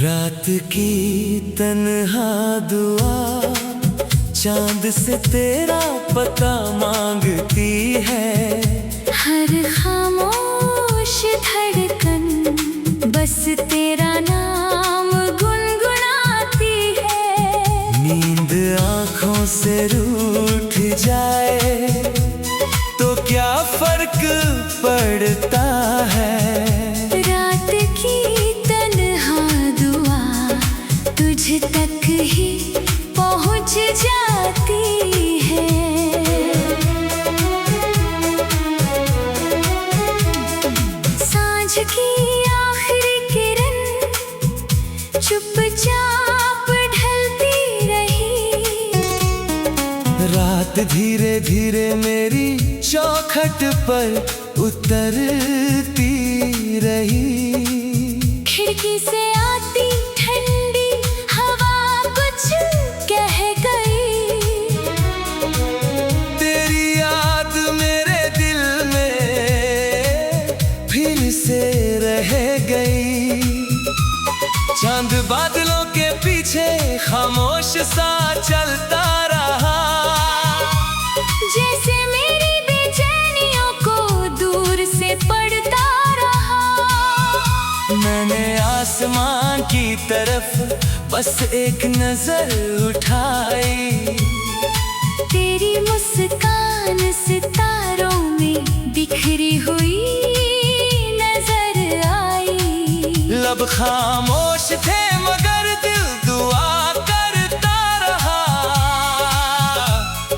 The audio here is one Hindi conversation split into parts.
रात की तन्हा दुआ चांद से तेरा पता मांगती है। हर खामोश धड़कन बस तेरा नाम गुनगुनाती है। नींद आँखों से रूठ जाए तो क्या फर्क पड़ता है। रात की तन्हा दुआ तुझ तक ही पहुँच जाती है। सांझ की आखिरी किरण चुपचाप ढलती रही। रात धीरे धीरे मेरी चौखट पर उतरती रही। खिड़की से आती ठंडी हवा कुछ कह गई। तेरी याद मेरे दिल में फिर से रह गई। चांद बादलों के पीछे खामोश सा चलता रहा। जैसे मेरी बेचैनियों को दूर से पढ़ता रहा। मैंने आसमान की तरफ बस एक नजर उठाई। तेरी मुस्कान सितारों में बिखरी हुई नजर आई। लब खामोश थे मगर दिल दुआ करता रहा।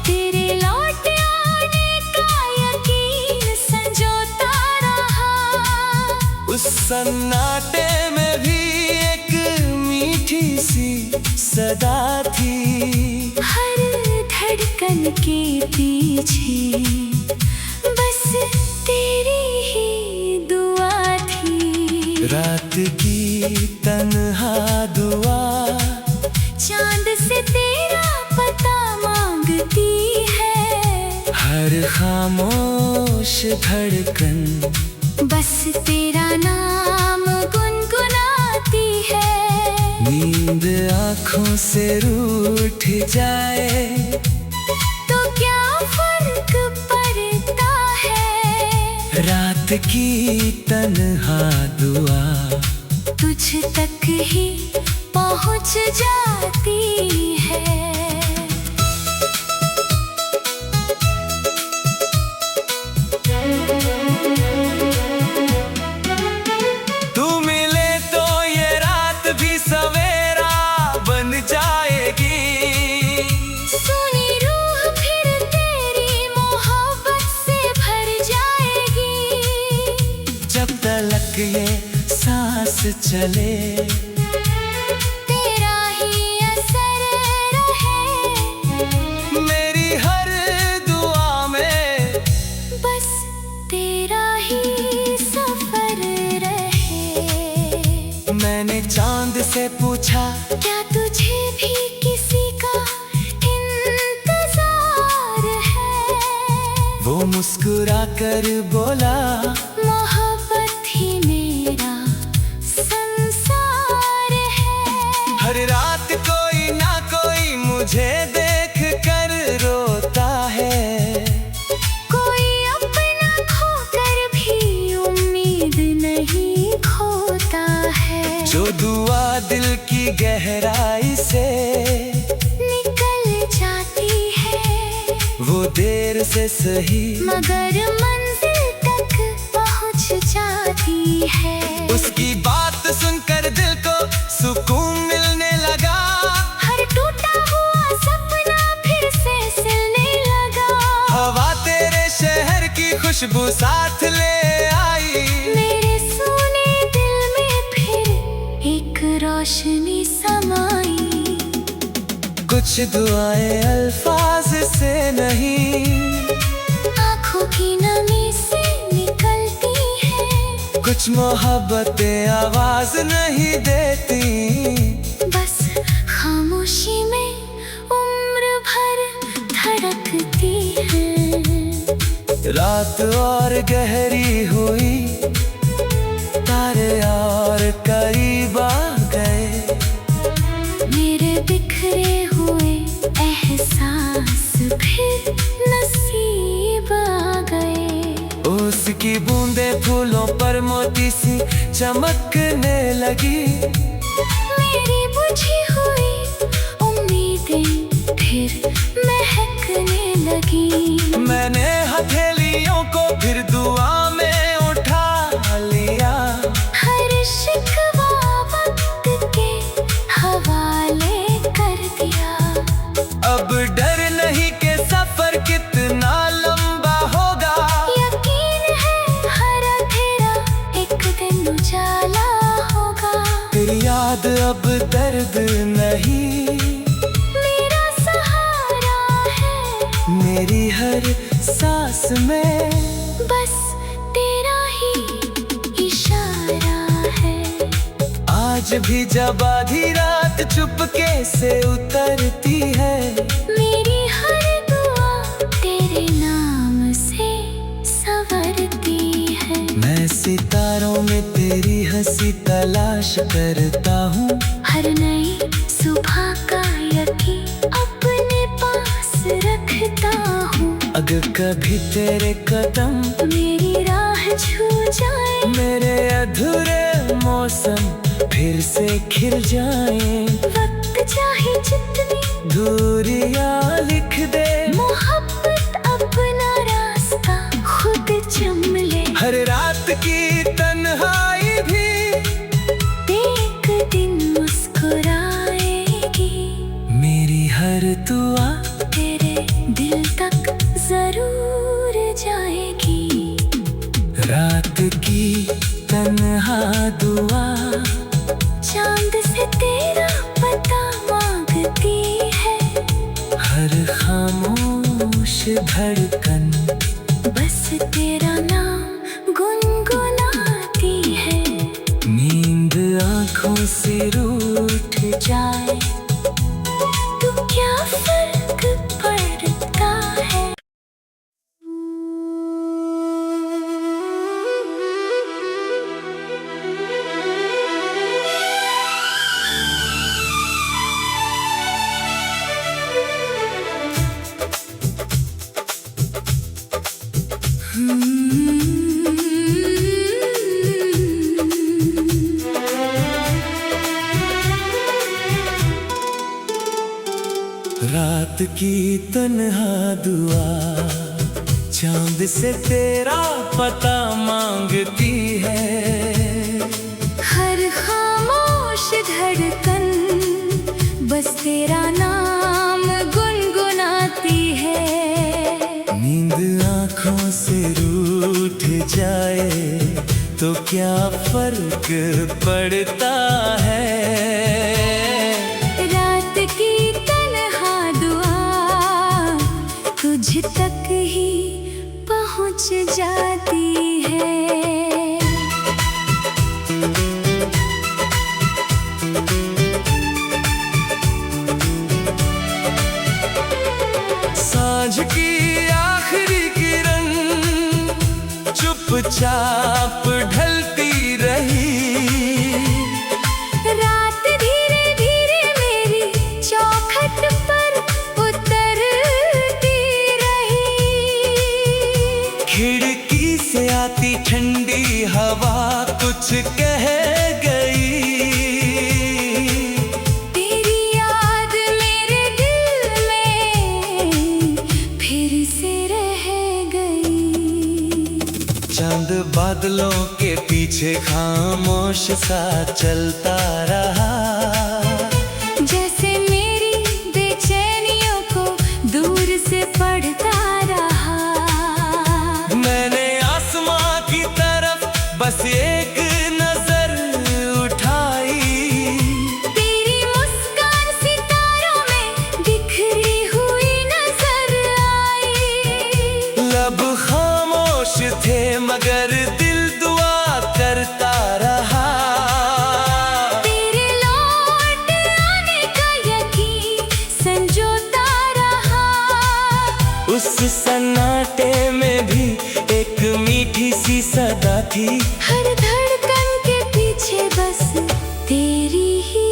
तेरे लौट आने का यकीन संजोता रहा। उस सन्नाटे में भी एक मीठी सी सदा थी। हर धड़कन के पीछे बस तेरी ही दुआ थी। रात की तन्हा दुआ चांद से तेरा पता मांगती है। हर खामोश धड़कन बस तेरा नाम गुनगुनाती है। नींद आँखों से रूठ जाए तो क्या फर्क पड़ता है। रात की तन्हा दुआ तुझ तक ही पहुँच जाती है। तू मिले तो ये रात भी सवेरा बन जाएगी। सुनी रूह फिर तेरी मोहब्बत से भर जाएगी। जब तलक ये सांस चले तेरा ही असर रहे। मेरी हर दुआ में बस तेरा ही सफर रहे। मैंने चांद से पूछा क्या तुझे भी किसी का इंतजार है। वो मुस्कुरा कर बोला मोहब्बत ही मेरा संसार है। हर रात कोई ना कोई मुझे देख कर रोता है। कोई अपना खोकर भी उम्मीद नहीं खोता है। जो दुआ दिल की गहराई से निकल जाती है वो देर से सही मगर मंजिल तक पहुँच जाती है। उसकी बात सुनकर दिल को सुकून मिलने लगा। हर टूटा हुआ सपना फिर से सिलने लगा। हवा तेरे शहर खुशबू साथ ले आई। मेरे सोने दिल में फिर एक रोशनी समाई। कुछ दुआएं अल्फाज से नहीं, आँखों की नमी से निकलती है। कुछ मोहब्बतें आवाज नहीं देती, बस खामोशी में उम्र भर धड़कती है। रात और गहरी हुई, तारे और करीब आ गए। मेरे बिखरे हुए एहसास फिर नसीब आ गए। उसकी बूंदें फूलों पर मोती सी चमकने लगी। मेरी बुझी हुई उम्मीदें फिर महकने लगी। मैंने हथेलियों को फिर दुआ में उठा लिया। हर शिकवा वक्त के हवाले कर दिया। अब डर नहीं कि सफर कितना लंबा होगा। यकीन है हर अंधेरा एक दिन उजाला होगा। तेरी याद अब दर्द नहीं, मेरा सहारा है। मेरी हर सांस में बस तेरा ही इशारा है। आज भी जब आधी रात चुपके से उतरती है, मेरी हर दुआ तेरे नाम से संवरती है। मैं सितारों में तेरी हंसी तलाश करता हूँ। हर नई सुबह का यकीन अपने पास रखता हूँ। अगर कभी तेरे कदम मेरी राह छू जाए, मेरे अधूरे मौसम फिर से खिल जाएं। वक्त चाहे जितनी दूरियां लिख दे, मोहब्बत अपना रास्ता खुद चुम ले। हर रात की तन्हाई भी एक दिन मुस्कुराएगी। मेरी हर दुआ तेरे दिल तक जरूर जाएगी। रात की तन्हा दुआ चांद से तेरा पता मांगती है। हर खामोश धड़कन बस तेरा नाम गुनगुनाती है। नींद आँखों से रूठ जाए तो क्या फर्क पड़ता है। रात की तन्हा दुआ चांद से तेरा पता मांगती है। हर खामोश धड़कन बस तेरा नाम गुनगुनाती है। नींद आँखों से रूठ जाए तो क्या फर्क पड़ता है। रात की तन्हा दुआ तुझ तक ही पहुँच जाती है। सांझ की आखिरी किरण चुपचाप ढलती रही। रात धीरे धीरे मेरी चौखट पर उतरती रही। खिड़की से आती ठंडी हवा कुछ कह गई। तेरी याद मेरे दिल में फिर से रह गई। चांद बादलों के पीछे खामोश सा चलता रहा। जैसे मेरी बेचैनियों को दूर से पढ़ता रहा। मैंने मगर दिल दुआ करता रहा। तेरे लौट आने का यकीन संजोता रहा। उस सन्नाटे में भी एक मीठी सी सदा थी। हर धड़कन के पीछे बस तेरी ही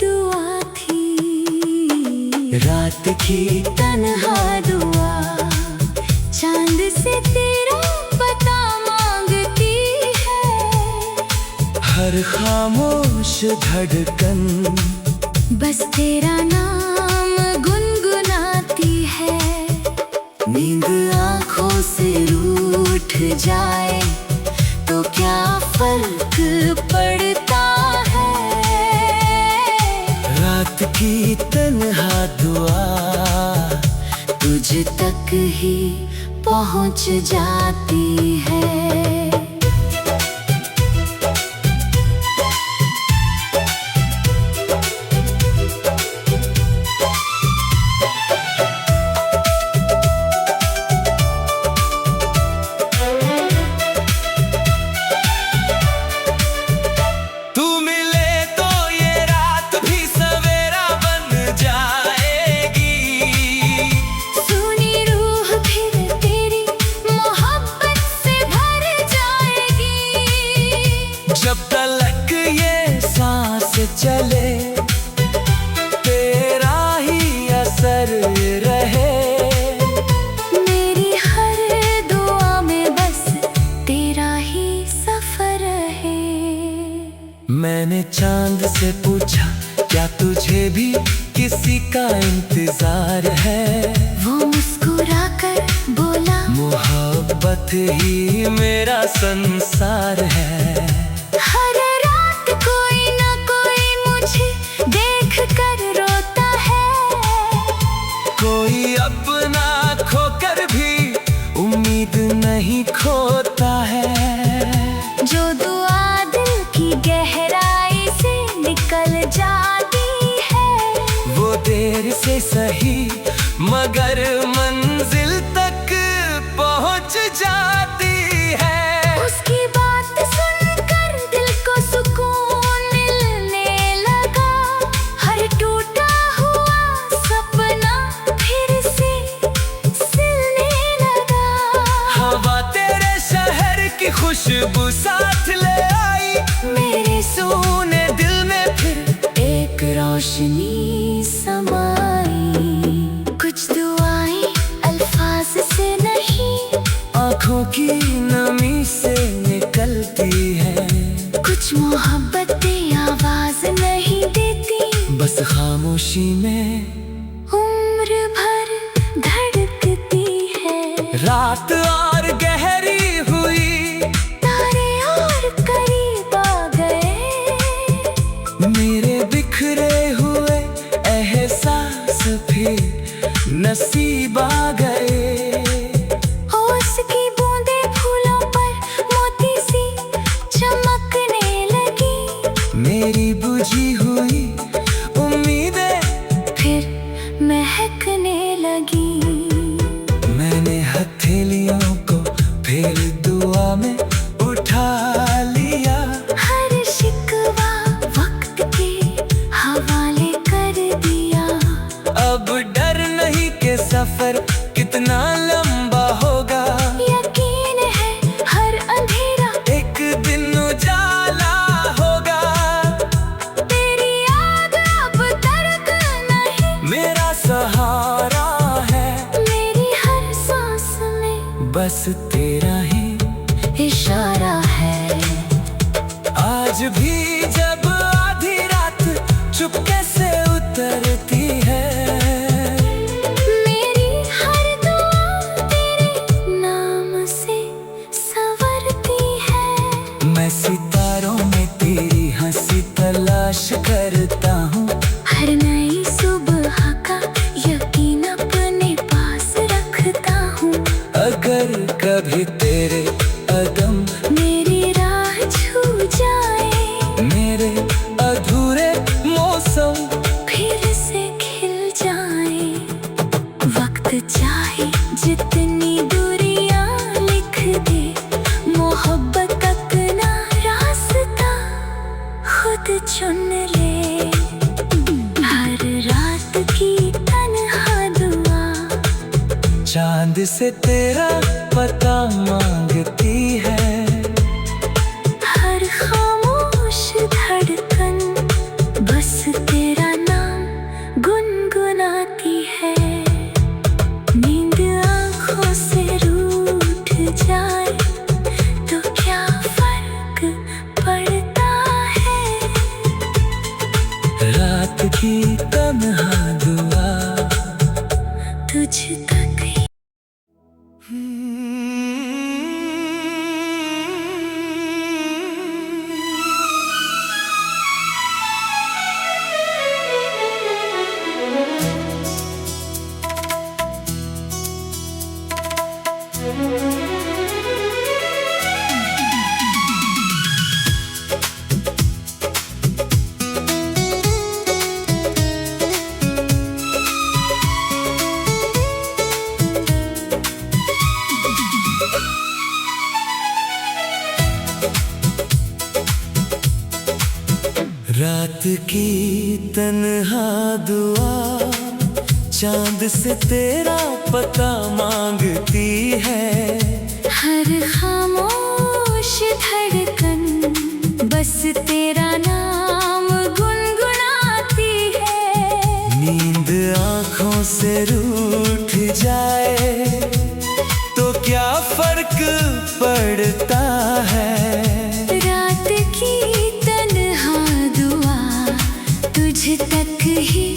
दुआ थी। रात की तन्हा दुआ चांद से तेरा पता मांगती है। हर खामोश धड़कन बस तेरा नाम गुनगुनाती है। नींद आँखों से रूठ जाए तो क्या फर्क पड़ता है। रात की तन्हा दुआ तुझ तक ही पहुँच जाती है। जब तलक ये सांस चले तेरा ही असर रहे। मेरी हर दुआ में बस तेरा ही सफर रहे। मैंने चांद से पूछा क्या तुझे भी किसी का इंतजार है। वो मुस्कुराकर बोला मोहब्बत ही मेरा संसार है। हर रात कोई ना कोई मुझे देख कर रोता है। कोई अपना खोकर भी उम्मीद नहीं खोता है। जो दुआ दिल की गहराई से निकल जाती है वो देर से सही मगर मंजिल तक पहुंच जाती है। उसकी बात सुनकर दिल को सुकून मिलने लगा। हर टूटा हुआ सपना फिर से सिलने लगा। हवा तेरे शहर की खुशबू साथ ले आई। मेरे सूने दिल में फिर एक रोशनी समाई। कुछ दुआएं अल्फाज से नहीं आँखों की नमी से निकलती है। कुछ मोहब्बतें आवाज नहीं देती बस खामोशी में उम्र भर धड़कती है। रात और गहरी हुई तारे और करीब आ गए। मेरे बिखरे हुए एहसास भी नसीब आ गए। ओस की बूंदें फूलों पर मोती सी चमकने लगी। मेरी बुझी हुई उम्मीदें फिर महकने लगी। मैंने हथेलियों को फिर दुआ में उठा लिया। हर शिकवा वक्त के हवाले कर दिया। अब डर नहीं कि सफर कितना लंबा होगा। यकीन है हर अंधेरा एक दिन उजाला होगा। तेरी याद अब तर्क नहीं मेरा सहारा है। मेरी हर सांस में बस तेरा ही इशारा है। आज भी जब आधी रात चुपके से उतरती है। मेरी हर दुआ तेरे नाम से संवरती है। मैं सितारों में तेरी हंसी तलाश करता हूँ। हर नई सुबह का यकीन अपने पास रखता हूँ। अगर कभी तेरे कदम मेरी राह छू जाए। मेरे अधूरे मौसम फिर से खिल जाए। वक्त चाहे जितनी दूरियां लिख दे मोहब्बत अपना रास्ता खुद चुन ले। हर रात की तन्हा दुआ चांद से तेरा पता मांगती है। हर खामोश धड़कन बस तेरा नाम गुनगुनाती है। नींद आँखों से रूठ जाए तो क्या फर्क पड़ता है। रात की तन्हा दुआ तुझ तक ही रात की तन्हा दुआ चांद से तेरा पता मांगती है। हर खामोश धड़कन बस तेरा नाम गुनगुनाती है। नींद आँखों से रूठ जाए तो क्या फर्क पड़ता है। रात की तन्हा दुआ तुझ तक ही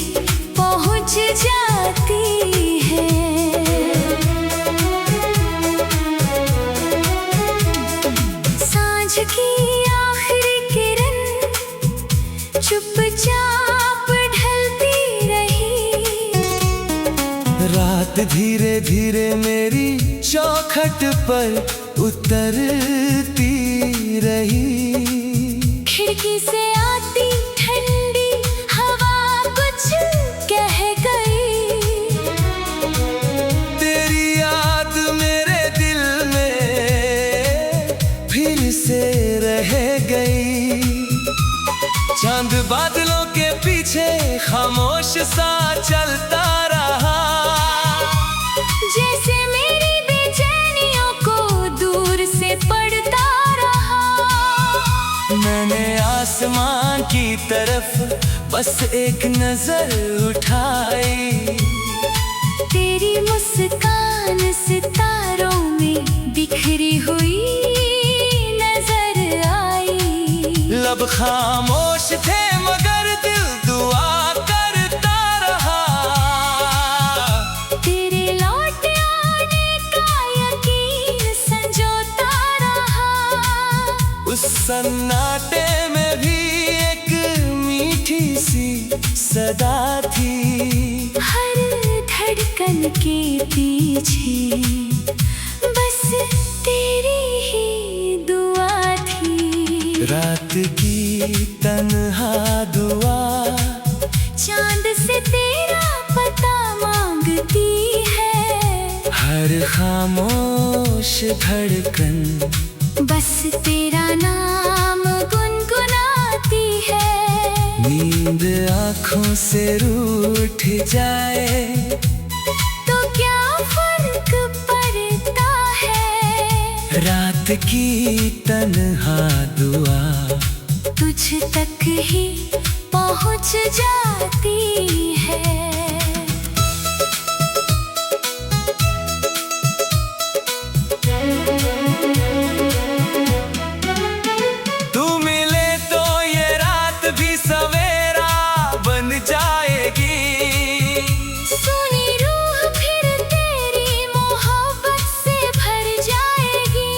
पहुँच जाती है। सांझ की आखिरी किरण चुपचाप ढलती रही। रात धीरे धीरे मेरी चौखट पर उतरती रही। खिड़की से आती ठंडी हवा कुछ कह गई। तेरी याद मेरे दिल में फिर से रह गई। चांद बादलों के पीछे खामोश सा चलता रहा। जैसे मेरी बेचैनियों को दूर से पड़ता रहा। मैंने आसमान की तरफ बस एक नजर उठाई। तेरी मुस्कान सितारों में बिखरी हुई नजर आई। लब खामोश थे मगर दिल दुआ करता रहा। तेरे लौट आने का यकीन संजोता रहा। उस सन्नाटे में भी एक मीठी सी सदा थी। हर धड़कन के पीछे बस तेरी ही दुआ थी। रात की तन्हा दुआ चांद से तेरा पता मांगती है। हर खामोश धड़कन बस तेरा नाम गुनगुनाती है। नींद आँखों से रूठ जाए तो क्या फर्क पड़ता है। रात की तन्हा दुआ तुझ तक ही पहुँच जाती है। तू मिले तो ये रात भी सवेरा बन जाएगी। सुनी रूह फिर तेरी मोहब्बत से भर जाएगी।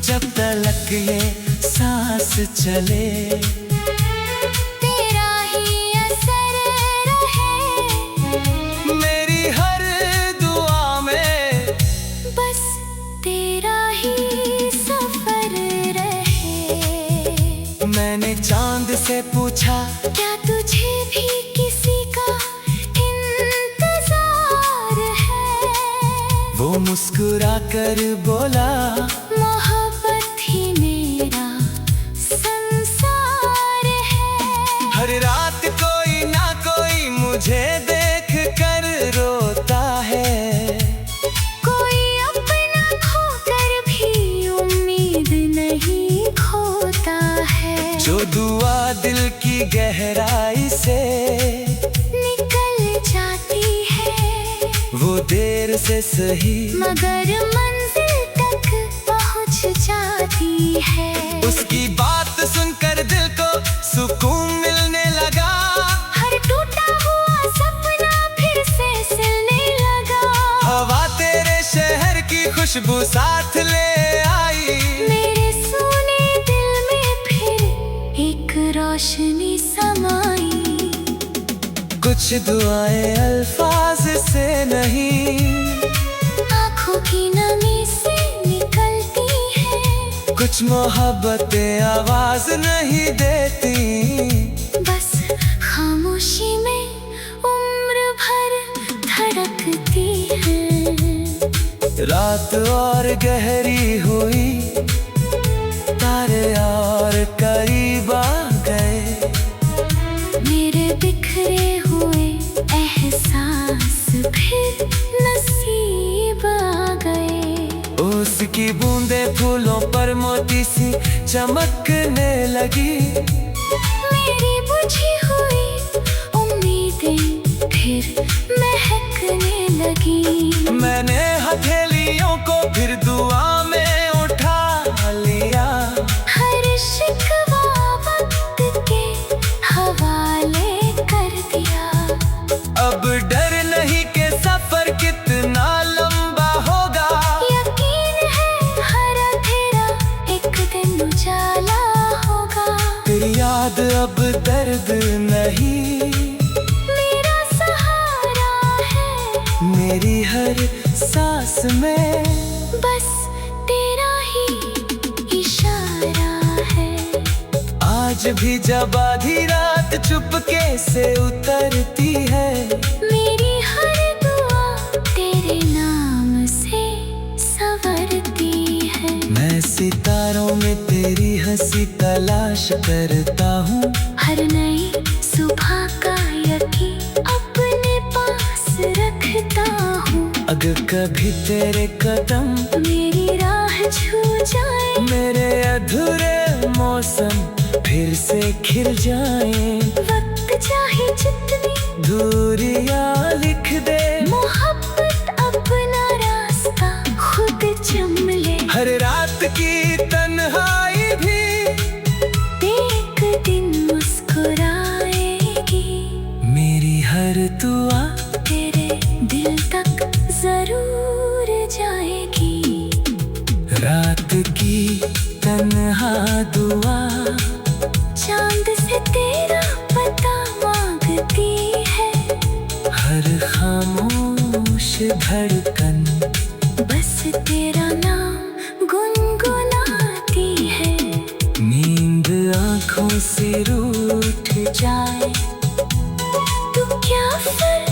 जब तलक ये सांस चले तेरा ही असर रहे। मेरी हर दुआ में बस तेरा ही सफर रहे। मैंने चांद से पूछा क्या तुझे भी किसी का इंतजार है। वो मुस्कुरा कर बोला मोहब्बत वो दुआ दिल की गहराई से निकल जाती है। वो देर से सही मगर मंजिल तक पहुंच जाती है। उसकी बात सुनकर दिल को सुकून मिलने लगा। हर टूटा हुआ सपना फिर से सिलने लगा। हवा तेरे शहर की खुशबू साथ ले आई। मेरे सोने दिल में फिर एक रोशनी समाई। कुछ दुआएं अल्फाज से नहीं, आँखों की नमी से निकलती है। कुछ मोहब्बतें आवाज नहीं देती, बस खामोशी में उम्र भर धड़कती है। रात और गहरी हुई, तारे और करीब आ गए। मेरे बिखरे हुए एहसास फिर नसीब आ गए। उसकी बूंदें फूलों पर मोती सी चमकने लगी। मेरी बुझी हुई उम्मीदें फिर महकने लगी। मैंने हथेलियों को फिर दुआ में उठा लिया। हर शिकवा वक्त के हवाले कर दिया। अब डर नहीं कि सफर कितना लंबा होगा। यकीन है हर अंधेरा एक दिन उजाला होगा। तेरी याद अब दर्द नहीं, मेरा सहारा है। मेरी हर सांस में बस तेरा ही इशारा है। आज भी जब आधी रात चुपके से उतरती है, मेरी हर दुआ तेरे नाम से संवरती है। मैं सितारों में तेरी हंसी तलाश करता हूँ। हर नई सुबह का यकीन अपने पास रखता हूँ। अगर कभी तेरे कदम मेरी राह छू जाए, मेरे अधूरे मौसम फिर से खिल जाए। वक्त चाहे जितनी दूरियां लिख दे, मोहब्बत अपना रास्ता खुद चुम ले। हर रात की तन्हाई भी एक दिन मुस्कुराएगी। मेरी हर दुआ तेरे दिल तक जरूर जाएगी। रात की तन्हा दुआ चांद से तेरा पता मांगती है। हर खामोश धड़कन बस तेरा नाम गुनगुनाती है। नींद आँखों से रूठ जाए तू क्या फर